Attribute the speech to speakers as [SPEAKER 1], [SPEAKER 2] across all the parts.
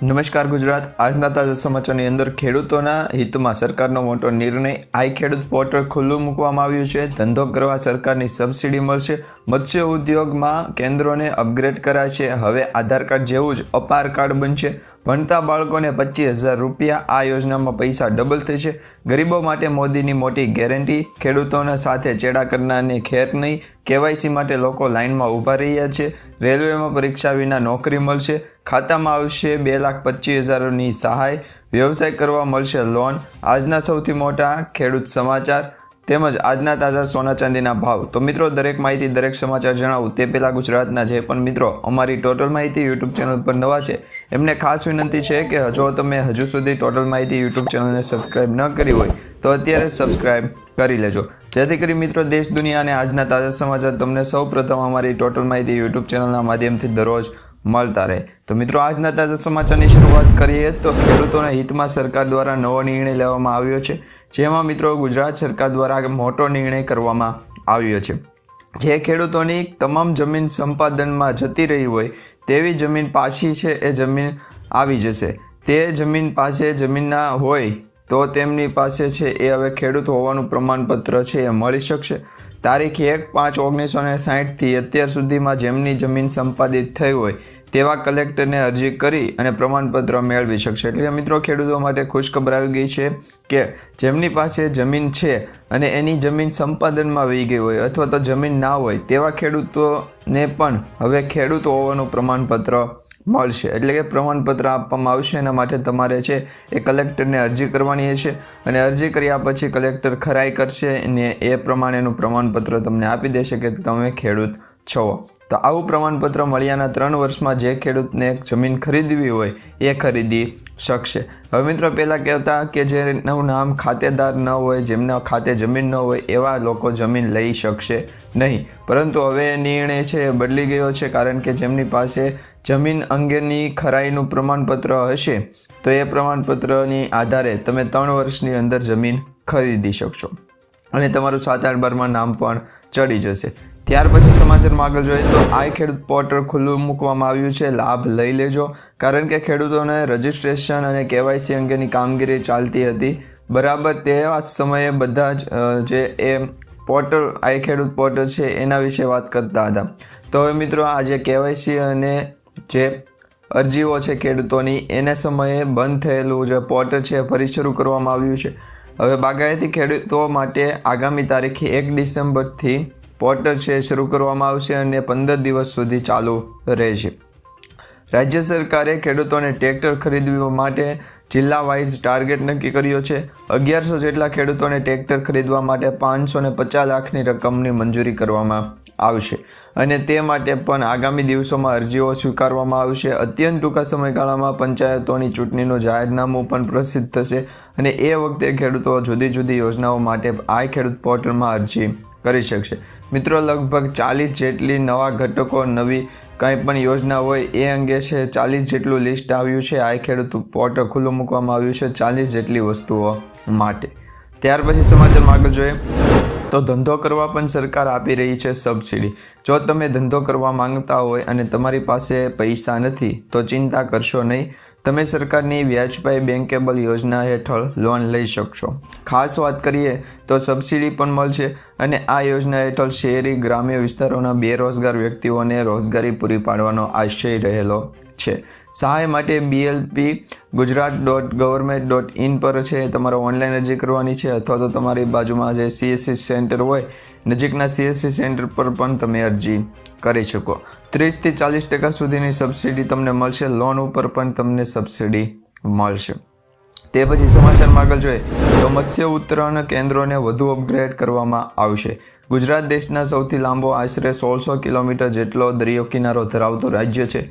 [SPEAKER 1] નમસ્કાર ગુજરાત. આજના તાજા સમાચારની અંદર ખેડૂતોના હિતમાં સરકારનો મોટો નિર્ણય. આઈ ખેડૂત પોર્ટલ ખુલ્લું મૂકવામાં આવ્યું છે. ધંધો કરવા સરકારની સબસિડી મળશે. મત્સ્ય ઉદ્યોગમાં કેન્દ્રોને અપગ્રેડ કરાય છે. હવે આધાર કાર્ડ જેવું જ અપાર કાર્ડ બનશે. ભણતા બાળકોને 25,000 રૂપિયા. આ યોજનામાં પૈસા ડબલ થશે. ગરીબો માટે મોદીની મોટી ગેરંટી. ખેડૂતોના સાથે ચેડા કરનારને ખેર નહીં. KYC માટે લોકો લાઇનમાં ઊભા રહ્યા છે. રેલવેમાં પરીક્ષા વિના નોકરી મળશે. ખાતામાં આવશે 2,25,000ની સહાય. વ્યવસાય કરવા મળશે લોન. આજના સૌથી મોટા ખેડૂત સમાચાર તેમજ આજના તાજા સોના ચાંદીના ભાવ. તો મિત્રો, દરેક માહિતી દરેક સમાચાર જણાવું તે પહેલાં ગુજરાતના જે પણ મિત્રો અમારી ટોટલ માહિતી યુટ્યુબ ચેનલ પર નવા છે એમને ખાસ વિનંતી છે કે જો તમે હજુ સુધી ટોટલ માહિતી યુટ્યુબ ચેનલને સબસ્ક્રાઈબ ન કરી હોય તો અત્યારે સબસ્ક્રાઈબ કરી લેજો, જેથી કરી મિત્રો દેશ દુનિયા અને આજના તાજા સમાચાર તમને સૌ પ્રથમ અમારી ટોટલ માહિતી યુટ્યુબ ચેનલના માધ્યમથી દરરોજ મળતા રહે. તો મિત્રો, આજના તાજા સમાચારની શરૂઆત કરીએ તો ખેડૂતોના હિતમાં સરકાર દ્વારા નવો નિર્ણય લેવામાં આવ્યો છે. જેમાં મિત્રો ગુજરાત સરકાર દ્વારા મોટો નિર્ણય કરવામાં આવ્યો છે. જે ખેડૂતોની તમામ જમીન સંપાદનમાં જતી રહી હોય તેવી જમીન પાછી છે એ જમીન આવી જશે. તે જમીન પાસે જમીનના હોય તો તેમની પાસે છે એ હવે ખેડૂત હોવાનું પ્રમાણપત્ર છે એ મળી શકશે. તારીખ 1/5/1960થી અત્યાર સુધીમાં જેમની જમીન સંપાદિત થઈ હોય તેવા કલેક્ટરને અરજી કરી અને પ્રમાણપત્ર મેળવી શકશે. એટલે મિત્રો, ખેડૂતો માટે ખુશખબર આવી ગઈ છે કે જેમની પાસે જમીન છે અને એની જમીન સંપાદનમાં વહી ગઈ હોય અથવા તો જમીન ના હોય તેવા ખેડૂતોને પણ હવે ખેડૂત હોવાનું પ્રમાણપત્ર મળશે. એટલે કે પ્રમાણપત્ર આપવામાં આવશે. એના માટે તમારે છે એ કલેક્ટરને અરજી કરવાની છે અને અરજી કર્યા પછી કલેક્ટર ખરાઈ કરશે અને એ પ્રમાણેનું પ્રમાણપત્ર તમને આપી દેશે કે તમે ખેડૂત છો. તો આવું પ્રમાણપત્ર મળ્યાના 3 વર્ષમાં જે ખેડૂતને જમીન ખરીદવી હોય એ ખરીદી શકશે. હવે મિત્રો, પહેલાં કહેતા કે જેનું નામ ખાતેદાર ન હોય, જેમના ખાતે જમીન ન હોય એવા લોકો જમીન લઈ શકશે નહીં. પરંતુ હવે નિર્ણય છે એ બદલી ગયો છે, કારણ કે જેમની પાસે જમીન અંગેની ખરાઈનું પ્રમાણપત્ર હશે તો એ પ્રમાણપત્રની આધારે તમે 3 વર્ષની અંદર જમીન ખરીદી શકશો અને તમારું 7/8/12માં નામ પણ ચડી જશે. ત્યાર પછી સમાચારમાં આગળ જોઈએ તો આઈ ખેડૂત પોર્ટલ ખુલ્લું મૂકવામાં આવ્યું છે. લાભ લઈ લેજો, કારણ કે ખેડૂતોને રજિસ્ટ્રેશન અને KYC અંગેની કામગીરી ચાલતી હતી. બરાબર તેવા જ સમયે બધા જ જે એ પોર્ટલ આઈ ખેડૂત પોર્ટલ છે એના વિશે વાત કરતા હતા. તો હવે મિત્રો, આ જે KYC અને જે અરજીઓ છે ખેડૂતોની એને સમયે બંધ થયેલું જે પોર્ટલ છે ફરી શરૂ કરવામાં આવ્યું છે. હવે બાગાયતી ખેડૂતો માટે આગામી તારીખ 1 ડિસેમ્બરથી પોર્ટલ છે શરૂ કરવામાં આવશે અને 15 દિવસ સુધી ચાલુ રહેશે. રાજ્ય સરકારે ખેડૂતોને ટ્રેક્ટર ખરીદવા માટે જિલ્લા વાઇઝ ટાર્ગેટ નક્કી કર્યો છે. 1100 જેટલા ખેડૂતોને ટ્રેક્ટર ખરીદવા માટે 550 લાખની રકમની મંજૂરી કરવામાં આવશે અને તે માટે પણ આગામી દિવસોમાં અરજીઓ સ્વીકારવામાં આવશે. અત્યંત ટૂંકા સમયગાળામાં પંચાયતોની ચૂંટણીનું જાહેરનામું પણ પ્રસિદ્ધ થશે અને એ વખતે ખેડૂતો જુદી જુદી યોજનાઓ માટે આ ખેડૂત પોર્ટલમાં અરજી કરી શકશે. મિત્રો, લગભગ 40 જેટલી નવા ઘટકો, નવી કંઈ પણ યોજના હોય એ અંગે છે 40 જેટલું લિસ્ટ આવ્યું છે. આ ખેડૂત પોર્ટલ ખુલ્લું મૂકવામાં આવ્યું છે 40 જેટલી વસ્તુઓ માટે. ત્યાર પછી સમાચારમાં આગળ જોઈએ તો ધંધો કરવા પણ સરકાર આપી રહી છે સબસિડી. જો તમે ધંધો કરવા માંગતા હોય અને તમારી પાસે પૈસા નથી તો ચિંતા કરશો નહીં. તમે સરકારની વ્યાજપાઈ બેન્કેબલ યોજના હેઠળ લોન લઈ શકશો. ખાસ વાત કરીએ તો સબસિડી પણ મળશે અને આ યોજના હેઠળ શહેરી ગ્રામ્ય વિસ્તારોના બેરોજગાર વ્યક્તિઓને રોજગારી પૂરી પાડવાનો આશય રહેલો છે. સહાય માટે blp.gujarat.government.in પર છે તમારે ઓનલાઈન અરજી કરવાની છે અથવા તો તમારી બાજુમાં જે CSC સેન્ટર હોય નજીકના CSC સેન્ટર પર પણ તમે અરજી કરી શકો. 30થી 40% સુધીની સબસિડી તમને મળશે. લોન ઉપર પણ તમને સબસિડી મળશે. તે પછી સમાચારમાં આગળ જોઈએ તો મત્સ્ય ઉત્તરણ કેન્દ્રોને વધુ અપગ્રેડ કરવામાં આવશે. ગુજરાત દેશના સૌથી લાંબો આશરે 1600 કિલોમીટર જેટલો દરિયો કિનારો ધરાવતો રાજ્ય છે.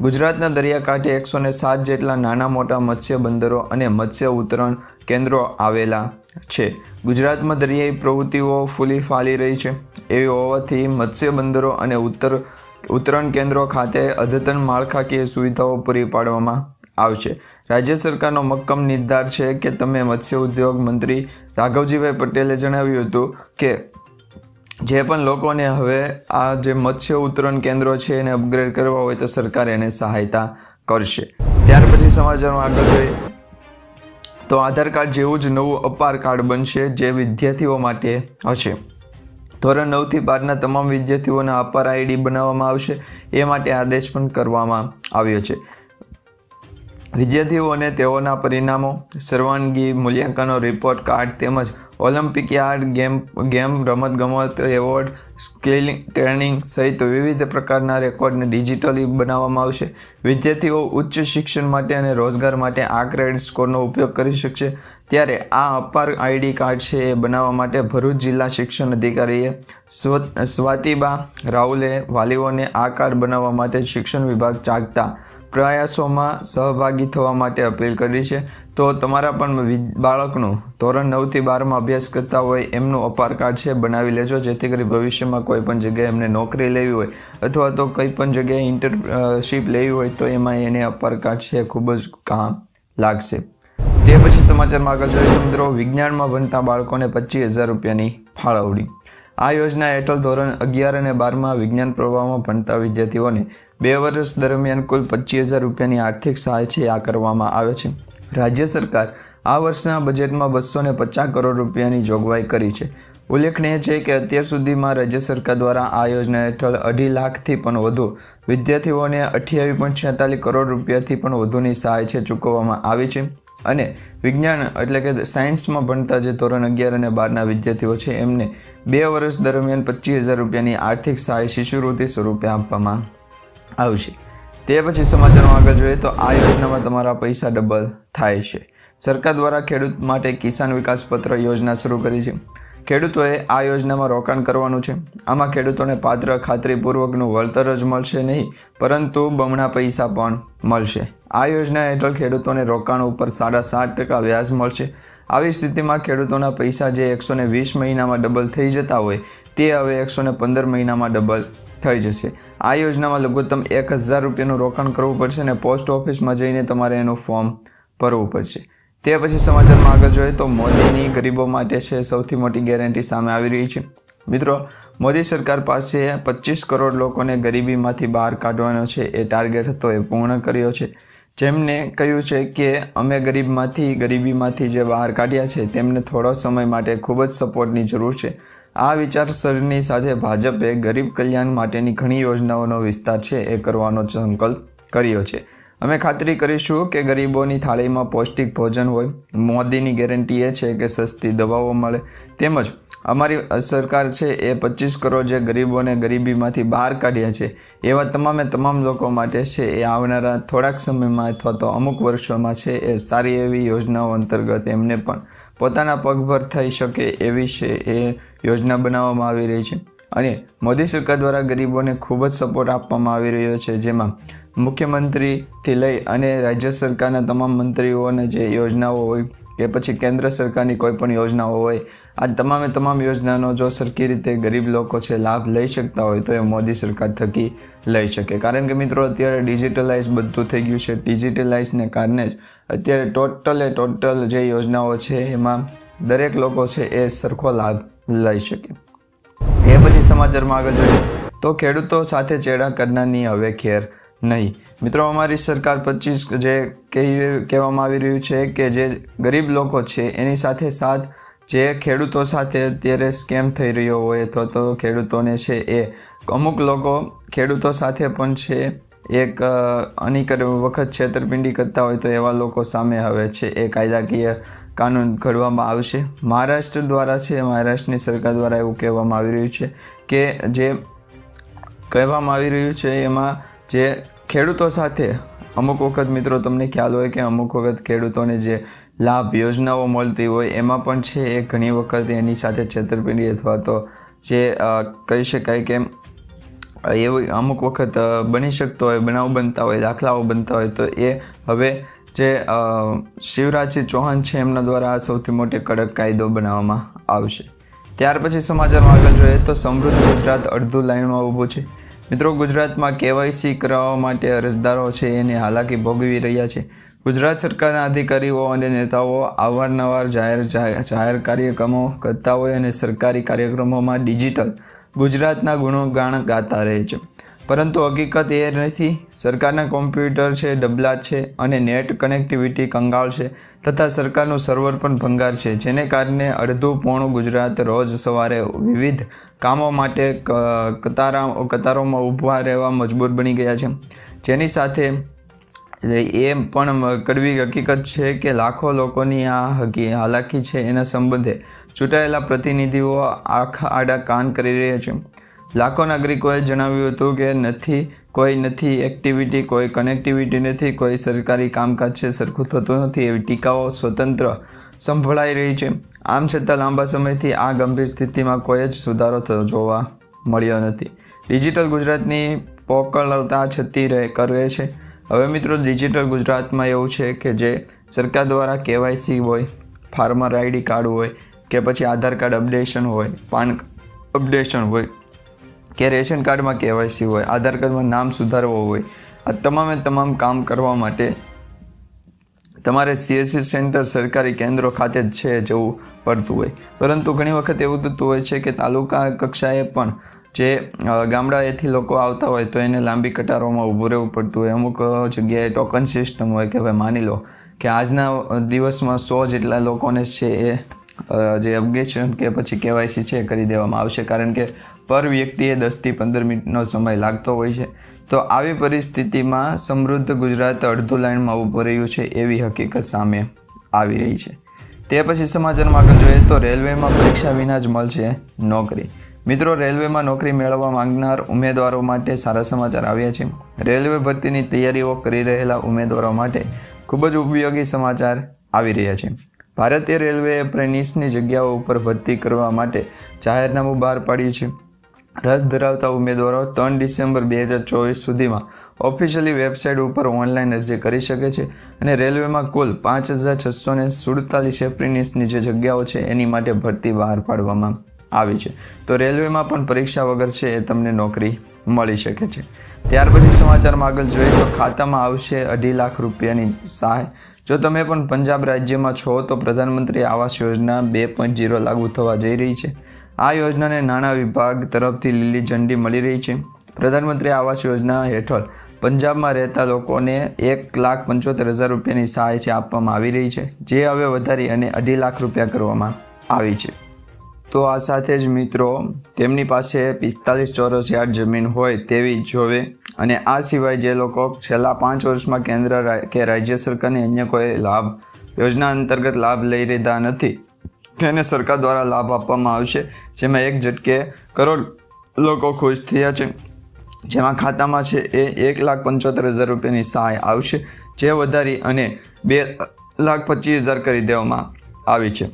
[SPEAKER 1] ગુજરાતના દરિયાકાંઠે 107 જેટલા નાના મોટા મત્સ્ય બંદરો અને મત્સ્ય ઉત્તરણ કેન્દ્રો આવેલા છે. ગુજરાતમાં દરિયાઈ પ્રવૃત્તિઓ ફૂલી ફાલી રહી છે. એવી હોવાથી મત્સ્ય બંદરો અને ઉત્તરણ કેન્દ્રો ખાતે અદ્યતન માળખાકીય સુવિધાઓ પૂરી પાડવામાં આવશે. રાજ્ય સરકારનો મક્કમ નિર્ધાર છે કે તમે મત્સ્ય ઉદ્યોગ મંત્રી રાઘવજીભાઈ પટેલે જણાવ્યું હતું કે જે પણ લોકોને હવે આ જે મત્સ્ય ઉત્તરણ કેન્દ્રો છે એને અપગ્રેડ કરવા હોય તો સરકાર એને સહાયતા કરશે. ત્યાર પછી સમાચારમાં આગળ જોઈએ તો આધાર કાર્ડ જેવું જ નવું અપાર કાર્ડ બનશે જે વિદ્યાર્થીઓ માટે હશે. ધોરણ 9 થી 12ના તમામ વિદ્યાર્થીઓના અપાર આઈડી બનાવવામાં આવશે. એ માટે આદેશ પણ કરવામાં આવ્યો છે. વિદ્યાર્થીઓને તેઓના પરિણામો, સર્વાંગી મૂલ્યાંકનનો રિપોર્ટ કાર્ડ તેમજ ઓલિમ્પિયાડ ગેમ રમતગમત એવોર્ડ, સ્કિલિંગ ટ્રેનિંગ સહિત વિવિધ પ્રકારના રેકોર્ડને ડિજિટલી બનાવવામાં આવશે. વિદ્યાર્થીઓ ઉચ્ચ શિક્ષણ માટે અને રોજગાર માટે આ ક્રેડિટ સ્કોરનો ઉપયોગ કરી શકશે. ત્યારે આ અપાર આઈડી કાર્ડ છે એ બનાવવા માટે ભરૂચ જિલ્લા શિક્ષણ અધિકારીએ સ્વાતિબા રાહુલે વાલીઓને આ કાર્ડ બનાવવા માટે શિક્ષણ વિભાગ ચાલતા પ્રયાસોમાં સહભાગી થવા માટે અપીલ કરી છે. તો તમારા પણ બાળકનું ધોરણ 9 થી 12માં અભ્યાસ કરતા હોય એમનું અપાર કાર્ડ છે બનાવી લેજો, જેથી કરી ભવિષ્યમાં કોઈ પણ જગ્યાએ એમને નોકરી લેવી હોય અથવા તો કોઈ પણ જગ્યાએ ઇન્ટર્નશીપ લેવી હોય તો એમાં એને અપાર કાર્ડ છે ખૂબ જ કામ લાગશે. તે પછી સમાચારમાં આગળ જોઈએ તો મિત્રો, વિજ્ઞાનમાં ભણતા બાળકોને 25,000 રૂપિયાની ફાળવણી. આ યોજના હેઠળ ધોરણ 11 અને 12માં વિજ્ઞાન પ્રવાહમાં ભણતા વિદ્યાર્થીઓને 2 વર્ષ દરમિયાન કુલ 25,000 રૂપિયાની આર્થિક સહાય છે આ કરવામાં આવે છે. રાજ્ય સરકાર આ વર્ષના બજેટમાં 250 કરોડ રૂપિયાની જોગવાઈ કરી છે. ઉલ્લેખનીય છે કે અત્યાર સુધીમાં રાજ્ય સરકાર દ્વારા આ યોજના હેઠળ 2.5 લાખથી પણ વધુ વિદ્યાર્થીઓને 28.46 કરોડ રૂપિયાથી પણ વધુની સહાય છે ચૂકવવામાં આવી છે. અને વિજ્ઞાન એટલે કે સાયન્સમાં ભણતા જે ધોરણ 11 અને 12ના વિદ્યાર્થીઓ છે એમને 2 વર્ષ દરમિયાન 25,000 રૂપિયાની આર્થિક સહાય શિષ્યવૃત્તિ સ્વરૂપે આપવામાં આવશે. તે પછી સમાચારમાં આગળ જોઈએ તો આ યોજનામાં તમારા પૈસા ડબલ થાય છે. સરકાર દ્વારા ખેડૂત માટે કિસાન વિકાસ પત્ર યોજના શરૂ કરી છે. ખેડૂતોએ આ યોજનામાં રોકાણ કરવાનું છે. આમાં ખેડૂતોને પાત્ર ખાતરીપૂર્વકનું વળતર જ મળશે નહીં, પરંતુ બમણા પૈસા પણ મળશે. આ યોજના હેઠળ ખેડૂતોને રોકાણ ઉપર 7.5% વ્યાજ મળશે. આવી સ્થિતિમાં ખેડૂતોના પૈસા જે 120 મહિનામાં ડબલ થઈ જતા હોય તે હવે 115 મહિનામાં ડબલ થઈ જશે. આ યોજનામાં લઘુત્તમ 1,000 રૂપિયાનું રોકાણ કરવું પડશે અને પોસ્ટ ઓફિસમાં જઈને તમારે એનું ફોર્મ ભરવું પડશે. તે પછી સમાચારમાં આગળ જોઈએ તો મોદીની ગરીબો માટે છે સૌથી મોટી ગેરંટી સામે આવી રહી છે. મિત્રો, મોદી સરકાર પાસે 25 કરોડ લોકોને ગરીબીમાંથી બહાર કાઢવાનો છે એ ટાર્ગેટ હતો એ પૂર્ણ કર્યો છે. જેમને કહ્યું છે કે અમે ગરીબીમાંથી જે બહાર કાઢ્યા છે તેમને થોડો સમય માટે ખૂબ જ સપોર્ટની જરૂર છે. આ વિચારસરણી સાથે ભાજપે ગરીબ કલ્યાણ માટેની ઘણી યોજનાઓનો વિસ્તાર છે એ કરવાનો સંકલ્પ કર્યો છે. અમે ખાતરી કરીશું કે ગરીબોની થાળીમાં પૌષ્ટિક ભોજન હોય. મોદીની ગેરંટી એ છે કે સસ્તી દવાઓ મળે. તેમજ અમારી સરકાર છે એ 25 કરોડ જે ગરીબોને ગરીબીમાંથી બહાર કાઢ્યા છે એવા તમામ લોકો માટે છે એ આવનારા થોડાક સમયમાં અથવા તો અમુક વર્ષોમાં છે એ સારી એવી યોજનાઓ અંતર્ગત એમને પણ પોતાના પગભર થઈ શકે એવી છે એ યોજના બનાવવામાં આવી રહી છે. અને મોદી સરકાર દ્વારા ગરીબોને ખૂબ જ સપોર્ટ આપવામાં આવી રહ્યો છે, જેમાં મુખ્યમંત્રીથી લઈ અને રાજ્ય સરકારના તમામ મંત્રીઓને જે યોજનાઓ હોય કે પછી કેન્દ્ર સરકારની કોઈ પણ યોજનાઓ હોય, આ તમામ યોજનાનો જો સરખી રીતે ગરીબ લોકો છે લાભ લઈ શકતા હોય તો એ મોદી સરકાર થકી લઈ શકે. કારણ કે મિત્રો, અત્યારે ડિજિટલાઇઝ બધું થઈ ગયું છે. ડિજિટલાઇઝને કારણે જ અત્યારે ટોટલ જે યોજનાઓ છે એમાં દરેક લોકો છે એ સરખો લાભ લઈ શકે. તે પછી સમાચારમાં આગળ જોઈએ તો ખેડૂતો સાથે ચેડા કરનારની હવે ખેર નહીં. મિત્રો, અમારી સરકાર 25 જે કહેવામાં આવી રહ્યું છે કે જે ગરીબ લોકો છે એની સાથે જે ખેડૂતો સાથે અત્યારે સ્કેમ થઈ રહ્યો હોય અથવા તો ખેડૂતોને છે એ અમુક લોકો ખેડૂતો સાથે પણ છે એક વખત છેતરપિંડી કરતા હોય તો એવા લોકો સામે હવે છે એ કાયદાકીય કાનૂન ઘડવામાં આવશે. મહારાષ્ટ્રની સરકાર દ્વારા એવું કહેવામાં આવી રહ્યું છે કે જે કહેવામાં આવી રહ્યું છે એમાં જે ખેડૂતો સાથે અમુક વખત મિત્રો તમને ખ્યાલ હોય કે અમુક વખત ખેડૂતોને જે લાભ યોજનાઓ મળતી હોય એમાં પણ છે એ ઘણી વખત એની સાથે છેતરપિંડી અથવા તો જે કહી શકાય કે એવું અમુક વખત બની શકતો હોય, બનાવ બનતા હોય, દાખલાઓ બનતા હોય તો એ હવે જે શિવરાજસિંહ ચૌહાણ છે એમના દ્વારા સૌથી મોટી કડક કાયદો બનાવવામાં આવશે. ત્યાર પછી સમાચારમાં આગળ જોઈએ તો સમૃદ્ધ ગુજરાત અડધું લાઇનમાં ઊભું છે. મિત્રો, ગુજરાતમાં KYC કરાવવા માટે અરજદારો છે એને હાલાકી ભોગવી રહ્યા છે. ગુજરાત સરકારના અધિકારીઓ અને નેતાઓ અવારનવાર જાહેર કાર્યક્રમો કરતા હોય અને સરકારી કાર્યક્રમોમાં ડિજિટલ ગુજરાતના ગુણગાન ગાતા રહે છે. પરંતુ હકીકત એ નથી. સરકારના કોમ્પ્યુટર છે ડબલા છે અને નેટ કનેક્ટિવિટી કંગાળ છે તથા સરકારનું સર્વર પણ ભંગાર છે, જેને કારણે અડધું પોણું ગુજરાત રોજ સવારે વિવિધ કામો માટે કતારોમાં ઊભા રહેવા મજબૂર બની ગયા છે. જેની સાથે એ પણ કડવી હકીકત છે કે લાખો લોકોની આ હાલાકી છે એના સંબંધે ચૂંટાયેલા પ્રતિનિધિઓ આડા કાન કરી રહ્યા છે. લાખો નાગરિકોએ જણાવ્યું હતું કે કોઈ એક્ટિવિટી, કોઈ કનેક્ટિવિટી નથી, કોઈ સરકારી કામકાજ છે સરખું થતું નથી, એવી ટીકાઓ સ્વતંત્ર સંભળાઈ રહી છે. આમ છતાં લાંબા સમયથી આ ગંભીર સ્થિતિમાં કોઈ જ સુધારો જોવા મળ્યો નથી. ડિજિટલ ગુજરાતની પોકળતા છતી કરે છે. હવે મિત્રો, ડિજિટલ ગુજરાતમાં એવું છે કે જે સરકાર દ્વારા KYC હોય, ફાર્મર ID કાર્ડ હોય કે પછી આધાર કાર્ડ અપડેશન હોય, પાન અપડેશન હોય કે રેશન કાર્ડમાં KYC હોય, આધાર કાર્ડમાં નામ સુધારવો હોય, આ તમામ કામ કરવા માટે તમારે CSC સેન્ટર સરકારી કેન્દ્રો ખાતે જ છે જવું પડતું હોય. પરંતુ ઘણી વખત એવું થતું હોય છે કે તાલુકા કક્ષાએ પણ જે ગામડાએથી લોકો આવતા હોય તો એને લાંબી કતારોમાં ઊભું રહેવું પડતું હોય. અમુક જગ્યાએ ટોકન સિસ્ટમ હોય કે ભાઈ માની લો કે આજના દિવસમાં 100 જેટલા લોકોને છે એ જે અપડેશન કે પછી KYC છે કરી દેવામાં આવશે, કારણ કે પર વ્યક્તિએ 10 થી 15 મિનિટનો સમય લાગતો હોય છે. તો આવી પરિસ્થિતિમાં સમૃદ્ધ ગુજરાત અડધું લાઇનમાં ઊભું રહ્યું છે એવી હકીકત સામે આવી રહી છે. તે પછી સમાચારમાં આગળ જોઈએ તો રેલવેમાં પરીક્ષા વિના જ મળશે નોકરી. મિત્રો, રેલવેમાં નોકરી મેળવવા માંગનાર ઉમેદવારો માટે સારા સમાચાર આવ્યા છે. રેલવે ભરતીની તૈયારીઓ કરી રહેલા ઉમેદવારો માટે ખૂબ જ ઉપયોગી સમાચાર આવી રહ્યા છે. ભારતીય રેલવે એપ્રેન્ટિસની જગ્યાઓ ઉપર ભરતી કરવા માટે જાહેરનામું બહાર પાડ્યું છે. રસ ધરાવતા ઉમેદવારો 3 ડિસેમ્બર 2024 સુધીમાં ઓફિશિયલી વેબસાઇટ ઉપર ઓનલાઈન અરજી કરી શકે છે અને રેલવેમાં કુલ 5647 એપ્રેન્ટિસની જે જગ્યાઓ છે એની માટે ભરતી બહાર પાડવામાં આવી છે. તો રેલવેમાં પણ પરીક્ષા વગર છે એ તમને નોકરી મળી શકે છે. ત્યાર પછી સમાચારમાં આગળ જોઈએ તો ખાતામાં આવશે 2.5 લાખ રૂપિયાની સહાય. જો તમે પણ પંજાબ રાજ્યમાં છો તો પ્રધાનમંત્રી આવાસ યોજના 2.0 લાગુ થવા જઈ રહી છે. આ યોજનાને નાણાં વિભાગ તરફથી લીલી ઝંડી મળી રહી છે. પ્રધાનમંત્રી આવાસ યોજના હેઠળ પંજાબમાં રહેતા લોકોને 1,75,000 રૂપિયાની સહાય છે આપવામાં આવી રહી છે, જે હવે વધારી અને 2.5 લાખ રૂપિયા કરવામાં આવી છે. તો આ સાથે જ મિત્રો, તેમની પાસે 45 ચોરસ યાર્ડ જમીન હોય તેવી જોવે અને આ સિવાય જે લોકો છેલ્લા 5 વર્ષમાં કેન્દ્ર કે રાજ્ય સરકારની અન્ય કોઈ યોજના અંતર્ગત લાભ લઈ રહ્યા નથી તેને સરકાર દ્વારા લાભ આપવામાં આવશે, જેમાં એક ઝટકે કરોડ લોકો ખુશ થયા છે. જેમાં ખાતામાં છે એ 1,75,000 રૂપિયાની સહાય આવશે, જે વધારી અને 2,25,000 કરી દેવામાં આવી છે.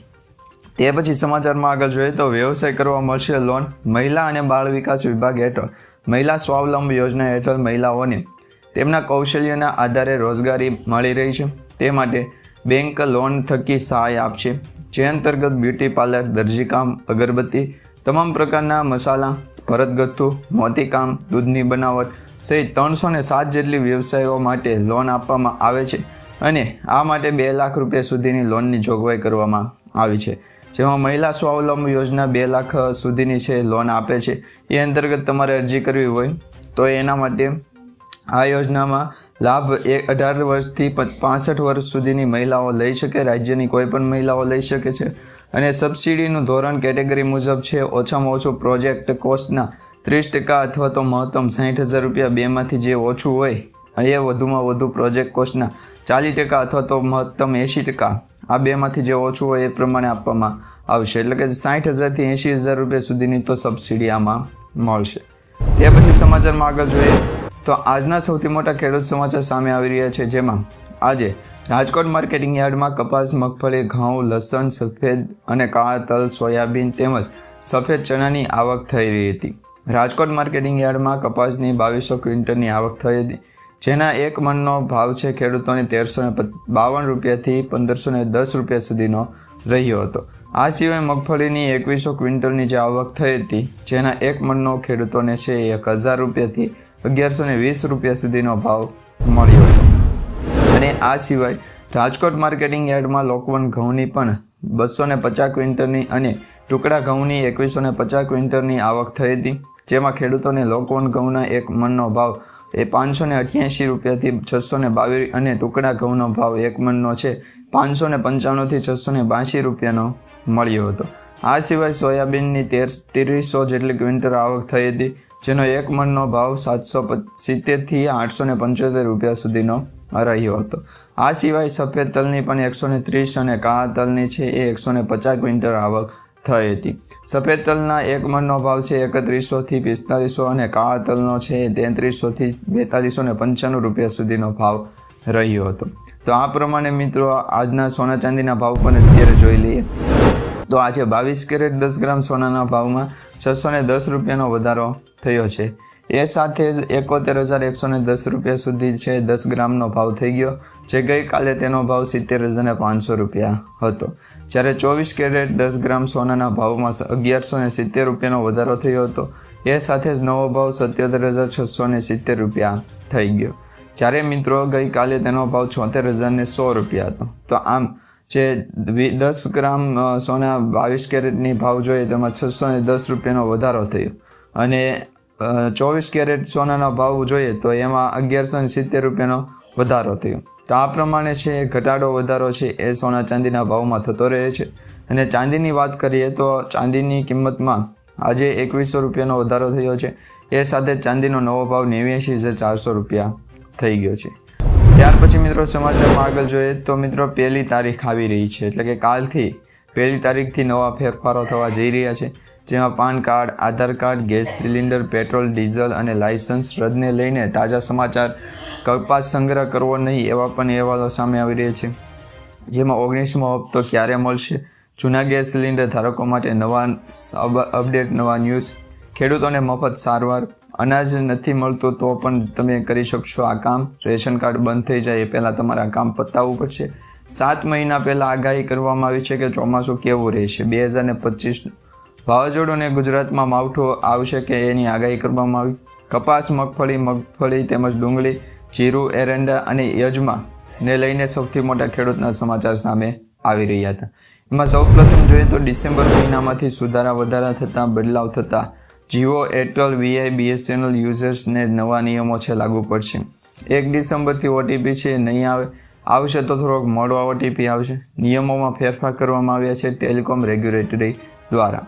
[SPEAKER 1] તે પછી સમાચારમાં આગળ જોઈએ તો વ્યવસાય કરવા મળશે લોન. મહિલા અને બાળ વિકાસ વિભાગ હેઠળ મહિલા સ્વાવલંબન યોજના હેઠળ મહિલાઓને તેમના કૌશલ્યના આધારે રોજગારી મળી રહી છે. તે માટે બેંક લોન થકી સહાય આપશે, જે અંતર્ગત બ્યુટી પાર્લર, દરજીકામ, અગરબત્તી, તમામ પ્રકારના મસાલા, ભરતગથ્થુ, મોતીકામ, દૂધની બનાવટ સહિત 307 જેટલી વ્યવસાયો માટે લોન આપવામાં આવે છે અને આ માટે 2 લાખ રૂપિયા સુધીની લોનની જોગવાઈ કરવામાં આવી છે. જેમાં મહિલા સ્વાવલંબન યોજના 2 લાખ સુધીની છે લોન આપે છે. એ અંતર્ગત તમારે અરજી કરવી હોય તો એના માટે આ યોજનામાં લાભ 18 વર્ષથી 65 વર્ષ સુધીની મહિલાઓ લઈ શકે. રાજ્યની કોઈ પણ મહિલાઓ લઈ શકે છે અને સબસિડીનું ધોરણ કેટેગરી મુજબ છે. ઓછામાં ઓછું પ્રોજેક્ટ કોસ્ટના 30% અથવા તો મહત્તમ 60,000 રૂપિયા, બેમાંથી જે ઓછું હોય એ વધુમાં વધુ પ્રોજેક્ટ કોસ્ટના 40% અથવા તો મહત્તમ 80%, આ બેમાંથી જે ઓછું હોય એ પ્રમાણે આપવામાં આવશે. એટલે કે 60,000થી 80,000 રૂપિયા સુધીની તો સબસિડી આમાં મળશે. તે પછી સમાચારમાં આગળ જોઈએ તો આજના સૌથી મોટા ખેડૂત સમાચાર સામે આવી રહ્યા છે, જેમાં આજે રાજકોટ માર્કેટિંગ યાર્ડમાં કપાસ, મગફળી, ઘઉં, લસણ, સફેદ અને કાળા તલ, સોયાબીન તેમજ સફેદ ચણાની આવક થઈ રહી હતી. રાજકોટ માર્કેટિંગ યાર્ડમાં કપાસની 2200 ક્વિન્ટલની આવક થઈ હતી, જેના એક મણનો ભાવ છે ખેડૂતોને 1,352 રૂપિયાથી 1,510 રૂપિયા સુધીનો રહ્યો હતો. આ સિવાય મગફળીની 2100 ક્વિન્ટલની જે આવક થઈ હતી, જેના એક મણનો ખેડૂતોને છે 1,000 રૂપિયાથી 1,120 રૂપિયા સુધીનો ભાવ મળ્યો હતો. અને આ સિવાય રાજકોટ માર્કેટિંગ યાર્ડમાં લોકવન ઘઉંની પણ 250 ક્વિન્ટલની અને ટુકડા ઘઉંની 2150 ક્વિન્ટલની આવક થઈ હતી, જેમાં ખેડૂતોને લોકવન ઘઉંના 1 મણનો ભાવ એ 588 રૂપિયાથી 622 અને ટુકડા ઘઉંનો ભાવ 1 મણનો છે 595થી 682 રૂપિયાનો મળ્યો હતો. આ સિવાય સોયાબીનની 1300 જેટલી ક્વિન્ટલ આવક થઈ હતી, જેનો 1 મણનો ભાવ 770થી 875 રૂપિયા સુધીનો રહ્યો હતો. આ સિવાય સફેદ તલની પણ 130 અને કાળા તલની છે એ 150 ક્વિન્ટલ આવક થઈ હતી. સફેદ તલના 1 મણનો ભાવ છે 3100થી 4500 અને કાળા તલનો છે 3300થી 4295 રૂપિયા સુધીનો ભાવ રહ્યો હતો. તો આ પ્રમાણે મિત્રો આજના સોના ચાંદીના ભાવ પણ અત્યારે જોઈ લઈએ તો આજે 22 કેરેટ 10 ગ્રામ સોનાના ભાવમાં 610 રૂપિયાનો વધારો થયો છે. એ સાથે જ 71,110 રૂપિયા સુધી છે 10 ગ્રામનો ભાવ થઈ ગયો, જે ગઈકાલે તેનો ભાવ 70,500 રૂપિયા હતો. જ્યારે 24 કેરેટ 10 ગ્રામ સોનાના ભાવમાં 1170 રૂપિયાનો વધારો થયો હતો. એ સાથે જ નવો ભાવ 77,670 રૂપિયા થઈ ગયો, જ્યારે મિત્રો ગઈકાલે તેનો ભાવ 74,100 રૂપિયા હતો. તો આમ જે 10 ગ્રામ સોના 22 કેરેટની ભાવ જોઈએ તેમાં 610 રૂપિયાનો વધારો થયો અને 24 કેરેટ સોનાનો ભાવ જોઈએ તો એમાં 1170 રૂપિયાનો વધારો થયો. તો આ પ્રમાણે છે ઘટાડો વધારો છે એ સોના ચાંદીના ભાવમાં થતો રહે છે. અને ચાંદીની વાત કરીએ તો ચાંદીની કિંમતમાં આજે 2100 રૂપિયાનો વધારો થયો છે. એ સાથે ચાંદીનો નવો ભાવ 89,400 રૂપિયા થઈ ગયો છે. ત્યાર પછી મિત્રો સમાચારમાં આગળ જોઈએ તો મિત્રો 1લી તારીખ આવી રહી છે, એટલે કે કાલથી 1લી તારીખથી નવા ફેરફારો થવા જઈ રહ્યા છે, જેમાં PAN card, Aadhaar card, gas cylinder, petrol, diesel અને લાયસન્સ રદને લઈને તાજા સમાચાર. કપાસ સંગ્રહ કરવો નહીં એવા પણ અહેવાલો સામે આવી રહ્યા છે, જેમાં 19મો હપ્તો ક્યારે મળશે, જૂના ગેસ સિલિન્ડર ધારકો માટે નવા અપડેટ, નવા ન્યૂઝ, ખેડૂતોને મફત સારવાર, અનાજ નથી મળતું તો પણ તમે કરી શકશો આ કામ, રેશન કાર્ડ બંધ થઈ જાય એ પહેલાં તમારે આ કામ પતાવવું પડશે. 7 મહિના પહેલાં આગાહી કરવામાં આવી છે કે ચોમાસું કેવું રહેશે. 2025 વાવાઝોડુંને ગુજરાતમાં માવઠું આવશે કે એની આગાહી કરવામાં આવી. કપાસ, મગફળી તેમજ ડુંગળી, જીરું, એરંડા અને યજમાને લઈને સૌથી મોટા ખેડૂતના સમાચાર સામે આવી રહ્યા હતા. એમાં સૌપ્રથમ જોઈએ તો ડિસેમ્બર મહિનામાંથી સુધારા વધારા થતાં બદલાવ થતાં જીઓ, એરટેલ, વીઆઈ, બીએસએનએલ યુઝર્સને નવા નિયમો છે લાગુ પડશે. 1 ડિસેમ્બરથી ઓટીપી છે નહીં આવશે તો થોડોક મોડો ઓટીપી આવશે. નિયમોમાં ફેરફાર કરવામાં આવ્યા છે ટેલિકોમ રેગ્યુલેટરી દ્વારા.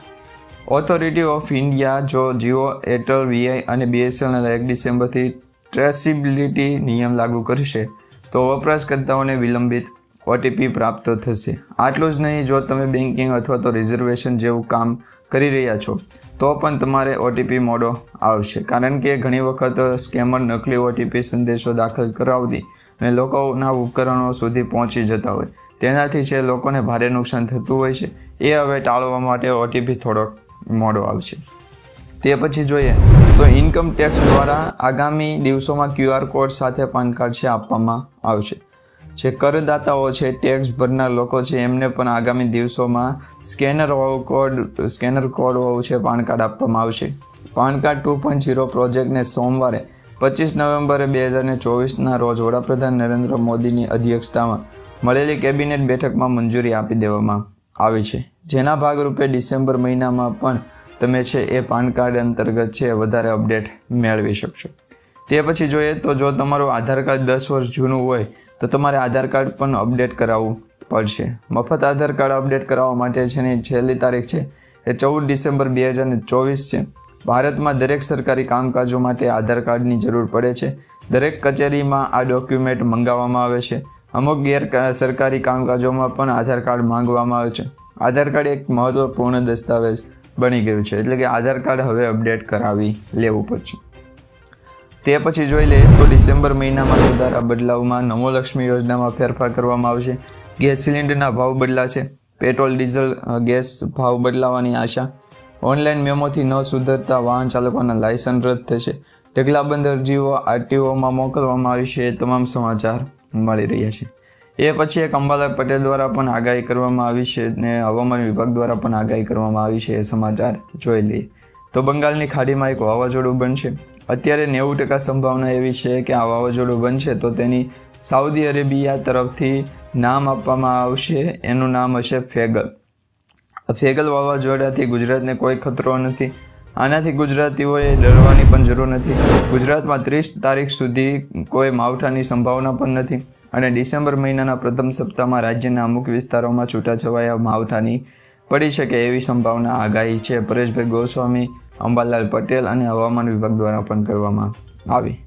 [SPEAKER 1] ઓથોરિટી ઓફ ઇન્ડિયા જો જીઓ, એરટેલ, વીઆઈ અને બીએસએનએલ 1 ડિસેમ્બરથી ટ્રેસિબિલિટી નિયમ લાગુ કરશે તો વપરાશકર્તાઓને વિલંબિત ઓટીપી પ્રાપ્ત થશે. આટલું જ નહીં, જો તમે બેન્કિંગ અથવા તો રિઝર્વેશન જેવું કામ કરી રહ્યા છો તો પણ તમારે ઓટીપી મોડો આવશે, કારણ કે ઘણી વખત સ્કેમર નકલી ઓટીપી સંદેશો દાખલ કરાવતી અને લોકોના ઉપકરણો સુધી પહોંચી જતા હોય, તેનાથી છે લોકોને ભારે નુકસાન થતું હોય છે. એ હવે ટાળવા માટે ઓટીપી થોડોક મોડો આવશે. તે પછી જોઈએ તો ઇન્કમ ટેક્સ દ્વારા આગામી દિવસોમાં QR કોડ સાથે પાન કાર્ડ છે આપવામાં આવશે. જે કરદાતાઓ છે, ટેક્સ ભરનાર લોકો છે, એમને પણ આગામી દિવસોમાં સ્કેનર કોડ છે પાન કાર્ડ આપવામાં આવશે. પાન કાર્ડ 2.0 પ્રોજેક્ટને સોમવારે 25 નવેમ્બરે 2024ના રોજ વડાપ્રધાન નરેન્દ્ર મોદીની અધ્યક્ષતામાં મળેલી કેબિનેટ બેઠકમાં મંજૂરી આપી દેવામાં આવી છે, જેના ભાગરૂપે ડિસેમ્બર મહિનામાં પણ તમે છે એ પાન કાર્ડ અંતર્ગત છે વધારે અપડેટ મેળવી શકશો. તે પછી જોઈએ તો જો તમારું આધાર કાર્ડ 10 વર્ષ જૂનું હોય તો તમારે આધાર કાર્ડ પણ અપડેટ કરાવવું પડશે. મફત આધાર કાર્ડ અપડેટ કરાવવા માટે છે ને છેલ્લી તારીખ છે એ 14 ડિસેમ્બર 2024 છે. ભારતમાં દરેક સરકારી કામકાજો માટે આધાર કાર્ડની જરૂર પડે છે. દરેક કચેરીમાં આ ડોક્યુમેન્ટ મંગાવવામાં આવે છે. અમુક સરકારી કામકાજોમાં પણ આધાર કાર્ડ માંગવામાં આવે છે. આધાર કાર્ડ એક મહત્વપૂર્ણ દસ્તાવેજ બની ગયું છે, એટલે કે આધાર કાર્ડ હવે અપડેટ કરાવી લેવું પડશે. તે પછી જોઈ લઈએ તો ડિસેમ્બર મહિનામાં સુધારા બદલાવમાં નમોલક્ષ્મી યોજનામાં ફેરફાર કરવામાં આવશે. ગેસ સિલિન્ડરના ભાવ બદલાશે. પેટ્રોલ, ડીઝલ, ગેસ ભાવ બદલાવાની આશા. ઓનલાઈન મેમોથી ન સુધરતા વાહન ચાલકોના લાયસન્સ રદ થશે. ઢગલાબંધ અરજીઓ આરટીઓમાં મોકલવામાં આવી છે. તમામ સમાચાર મળી રહ્યા છે. એ પછી એક અંબાલાલ પટેલ દ્વારા પણ આગાહી કરવામાં આવી છે અને હવામાન વિભાગ દ્વારા પણ આગાહી કરવામાં આવી છે. એ સમાચાર જોઈ લઈએ તો બંગાળની ખાડીમાં એક વાવાઝોડું બનશે. અત્યારે 90% સંભાવના એવી છે કે આ વાવાઝોડું બનશે તો તેની સાઉદી અરેબિયા તરફથી નામ આપવામાં આવશે. એનું નામ હશે ફેગલ. ફેગલ વાવાઝોડાથી ગુજરાતને કોઈ ખતરો નથી. આનાથી ગુજરાતીઓએ ડરવાની પણ જરૂર નથી. ગુજરાતમાં 30 તારીખ સુધી કોઈ માવઠાની સંભાવના પણ નથી અને ડિસેમ્બર મહિનાના પ્રથમ સપ્તાહમાં રાજ્યના અમુક વિસ્તારોમાં છૂટાછવાયા માવઠાની પડી શકે એવી સંભાવના આગાહી છે. પરેશભાઈ ગોસ્વામી, અંબાલાલ પટેલ અને હવામાન વિભાગ દ્વારા પણ કરવામાં આવી.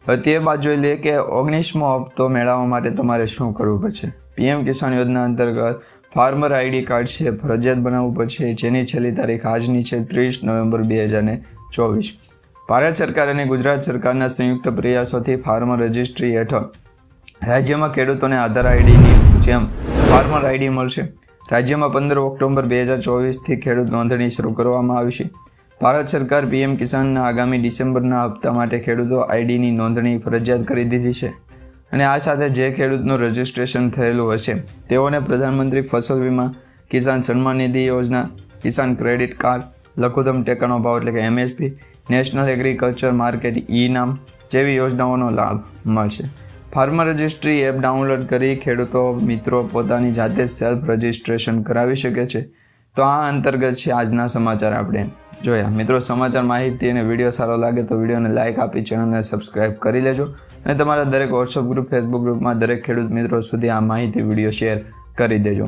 [SPEAKER 1] હવે તે બાદ જોઈ લઈએ કે 19મો હપ્તો મેળવવા માટે તમારે શું કરવું પડશે. પીએમ કિસાન યોજના અંતર્ગત ફાર્મર આઈડી કાર્ડ છે ફરજિયાત બનાવવું પડશે, જેની છેલ્લી તારીખ આજની છે 30 નવેમ્બર 2024. ભારત સરકાર અને ગુજરાત સરકારના સંયુક્ત પ્રયાસોથી ફાર્મર રજિસ્ટ્રી હેઠળ રાજ્યમાં ખેડૂતોને આધાર આઈડીની જેમ ફાર્મર આઈડી મળશે. રાજ્યમાં 15 ઓક્ટોબર 2024થી ખેડૂત નોંધણી શરૂ કરવામાં આવી છે. ભારત સરકાર પીએમ કિસાનના આગામી ડિસેમ્બરના હપ્તા માટે ખેડૂતો આઈડીની નોંધણી ફરજિયાત કરી દીધી છે અને આ સાથે જે ખેડૂતનું રજિસ્ટ્રેશન થયેલું હશે તેઓને પ્રધાનમંત્રી ફસલ વીમા, કિસાન સન્માન નિધિ યોજના, કિસાન ક્રેડિટ કાર્ડ, લઘુત્તમ ટેકાનો ભાવ એટલે કે એમએસપી, નેશનલ એગ્રીકલ્ચર માર્કેટ ઈ-નામ જેવી યોજનાઓનો લાભ મળશે. ફાર્મર રજિસ્ટ્રી એપ ડાઉનલોડ કરી ખેડૂતો મિત્રો પોતાની જાતે જ સેલ્ફ રજિસ્ટ્રેશન કરાવી શકે છે. તો આ અંતર્ગત છે આજના સમાચાર આપણે જોયા. મિત્રો, સમાચાર, માહિતી અને વિડીયો સારો લાગે તો વિડીયોને લાઇક આપી ચેનલને સબસ્ક્રાઇબ કરી લેજો અને તમારા દરેક વોટ્સઅપ ગ્રુપ, ફેસબુક ગ્રુપમાં દરેક ખેડૂત મિત્રો સુધી આ માહિતી વિડીયો શેર કરી દેજો.